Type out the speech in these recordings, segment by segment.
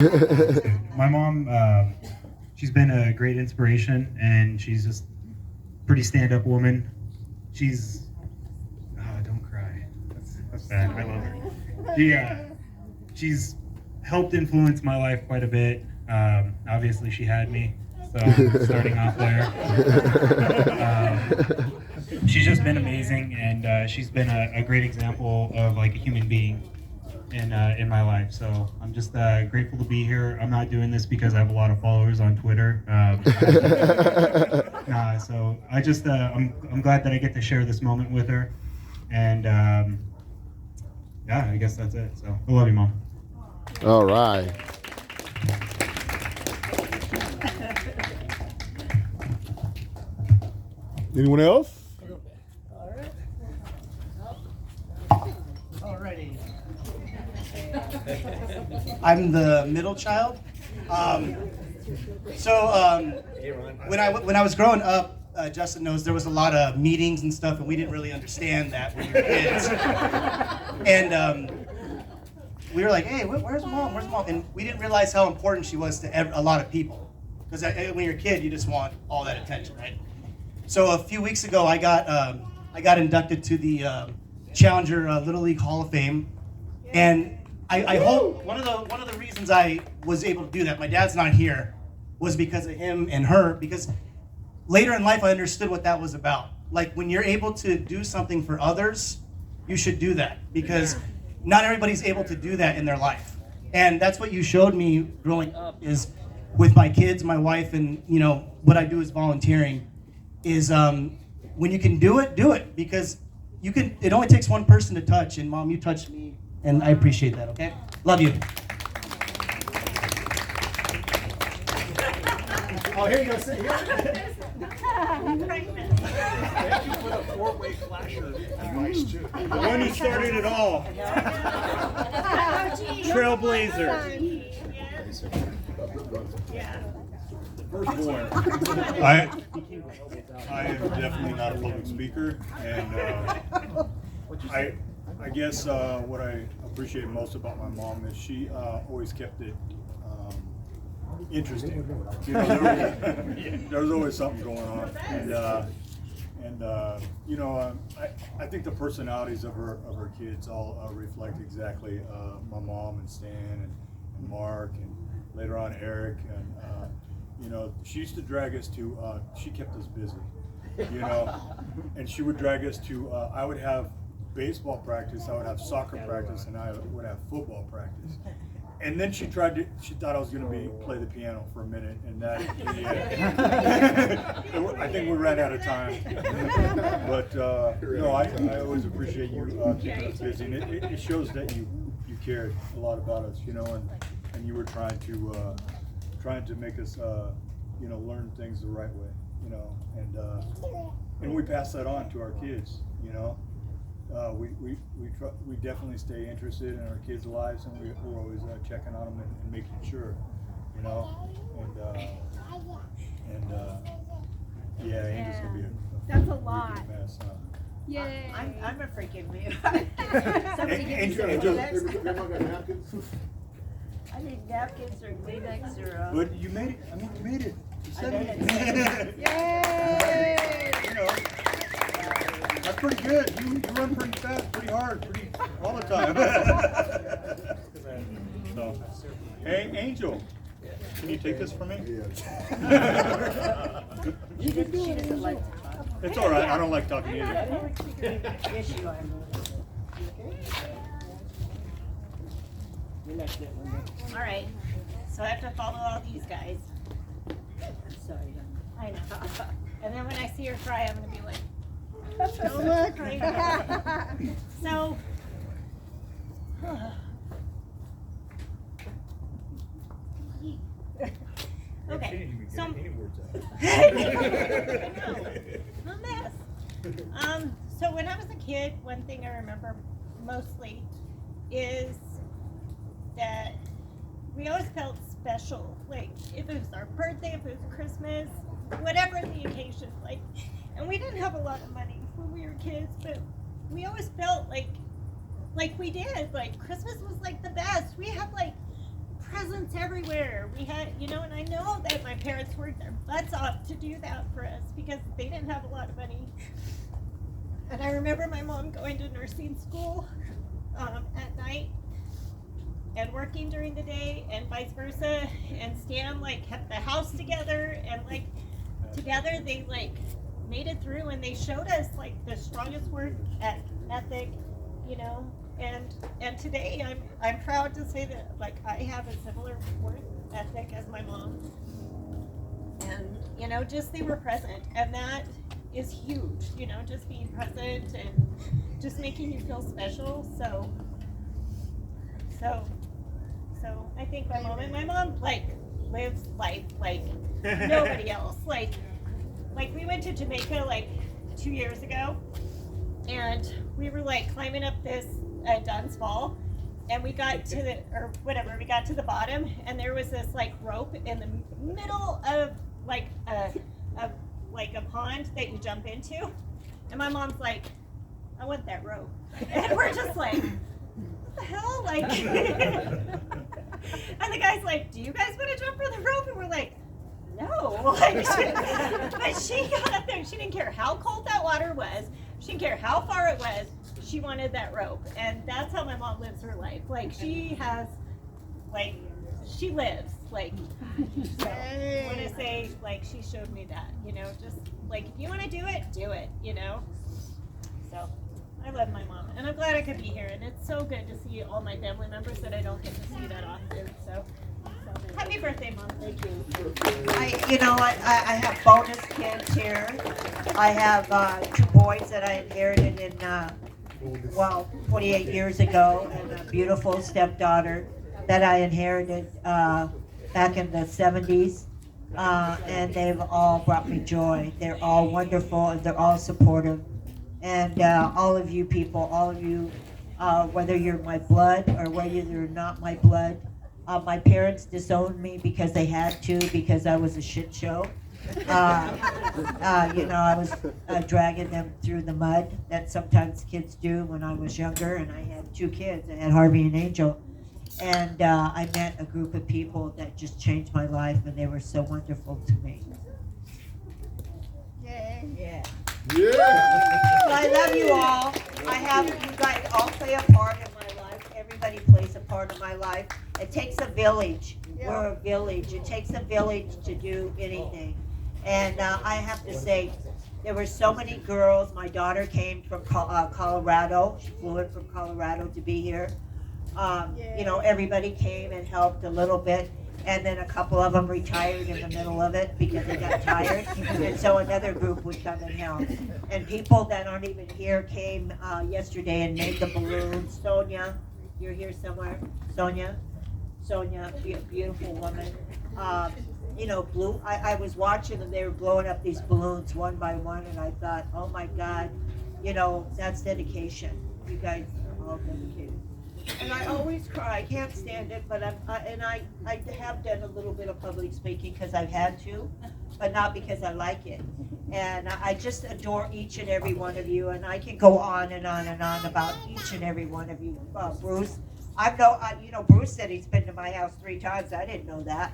My mom, she's been a great inspiration, and she's just pretty stand-up woman. She's, don't cry. That's bad. I love her. She's helped influence my life quite a bit. Obviously, she had me, so starting off there. She's just been amazing, and she's been a great example of like a human being in my life. So I'm just grateful to be here. I'm not doing this because I have a lot of followers on Twitter. So I just I'm glad that I get to share this moment with her, and yeah, I guess that's it. So I love you, Mom. All right. Anyone else? Alrighty. I'm the middle child. When I was growing up, Justin knows there was a lot of meetings and stuff, and we didn't really understand that when we were kids. And we were like, "Hey, where's mom? Where's mom?" And we didn't realize how important she was to a lot of people. Because when you're a kid, you just want all that attention, right? So a few weeks ago, I got inducted to the Challenger Little League Hall of Fame, and I hope one of the reasons I was able to do that, my dad's not here, was because of him and her. Because later in life, I understood what that was about. Like when you're able to do something for others, you should do that, because not everybody's able to do that in their life. And that's what you showed me growing up, is with my kids, my wife, and what I do is volunteering. Is when you can do it, because you can. It only takes one person to touch, and Mom, you touched me, and I appreciate that. Okay, love you. Oh, here you go. Sit here. Thank you for the four-way flasher advice too. The one who started it all. Trailblazer. Firstborn. I am definitely not a public speaker, and I guess what I appreciate most about my mom is she always kept it interesting. There was always something going on, and I think the personalities of her kids all reflect exactly my mom and Stan and Mark, and later on Eric, and she used to drag us to. She kept us busy, and she would drag us to. I would have baseball practice, I would have soccer practice, and I would have football practice. And then she thought I was going to play the piano for a minute, and that, I think we ran out of time. But I always appreciate you keeping us busy, and it shows that you cared a lot about us, and you were trying to make us, learn things the right way, and we pass that on to our kids, We definitely stay interested in our kids' lives, and we're always checking on them and making sure, Angel's gonna be That's a lot. mess, huh? Yay. I'm a freaking move. Angel, I need napkins or Kleenex or. but you made it. You made it. You said it. Yay. That's pretty good. You run pretty fast, pretty hard, all the time. So, hey, Angel, can you take this from me? She doesn't like to talk. It's all right. I don't like talking either. Yes, you are. All right. So I have to follow all these guys. Sorry. I know. And then when I see her cry, I'm going to be like, don't look. So, okay. So, I'm a mess. So when I was a kid, one thing I remember mostly is that we always felt special. Like if it was our birthday, if it was Christmas, whatever the occasion, like, and we didn't have a lot of money when we were kids, but we always felt like we did. Like Christmas was like the best. We had like presents everywhere. We had, you know, and I know that my parents worked their butts off to do that for us because they didn't have a lot of money. And I remember my mom going to nursing school at night and working during the day and vice versa. And Stan like kept the house together and like together they like made it through and they showed us like the strongest work ethic, you know. And today I'm proud to say that like I have a similar work ethic as my mom. And you know, just they were present, and that is huge, you know, just being present and just making you feel special. So I think my mom like lives life like nobody else. Like we went to Jamaica like 2 years ago, and we were like climbing up this Dunn's Fall, and we got to the bottom, and there was this like rope in the middle of like a pond that you jump into, and my mom's like, I want that rope, and we're just like, what the hell, like, and the guy's like, do you guys want to jump for the rope? And we're like, no, like, but she got up there and she didn't care how cold that water was, she didn't care how far it was, she wanted that rope. And that's how my mom lives her life. Like she has, like, she lives, like, so I want to say, like, she showed me that, you know, just like, if you want to do it, you know. So I love my mom, and I'm glad I could be here, and it's so good to see all my family members that I don't get to see that often. So happy birthday, Mom. Thank you. I have bonus kids here. I have 2 boys that I inherited in 28 years ago, and a beautiful stepdaughter that I inherited back in the 70s. And they've all brought me joy. They're all wonderful, and they're all supportive. And all of you people, all of you, whether you're my blood or whether you're not my blood, my parents disowned me because they had to, because I was a shit show. I was dragging them through the mud that sometimes kids do when I was younger, and I had 2 kids. I had Harvey and Angel. And I met a group of people that just changed my life, and they were so wonderful to me. Yay. Yeah. Yeah. So I love you all. You guys all play a part in my life. Everybody plays a part in my life. It takes a village. Yeah. We're a village. It takes a village to do anything. And I have to say, there were so many girls. My daughter came from Colorado. She flew in from Colorado to be here. Everybody came and helped a little bit. And then a couple of them retired in the middle of it because they got tired. And so another group would come and help. And people that aren't even here came yesterday and made the balloons. Sonia, you're here somewhere. Sonia, beautiful woman. Blue. I was watching them. They were blowing up these balloons one by one, and I thought, oh my God, that's dedication. You guys are all dedicated. And I always cry. I can't stand it, but I have done a little bit of public speaking because I've had to, but not because I like it. And I just adore each and every one of you, and I can go on and on and on about each and every one of you. Bruce, Bruce said he's been to my house 3 times. I didn't know that.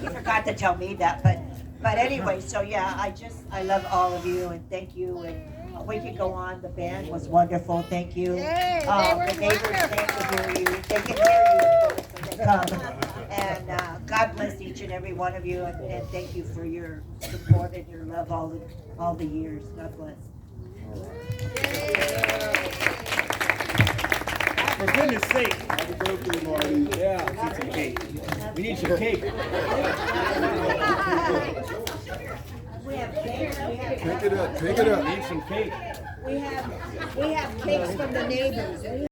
He forgot to tell me that, but anyway. So yeah, I love all of you, and thank you. And we could go on. The band was wonderful. Thank you. Yay, The neighbors came to hear you. They can hear you, of course, when they come. And God bless each and every one of you, and thank you for your support and your love all the years. God bless. For goodness sake. Happy birthday, Marty. Yeah, let's eat some cake. We need some cake. We have cakes. Take it up. We need some cake. We have cakes from the neighbors.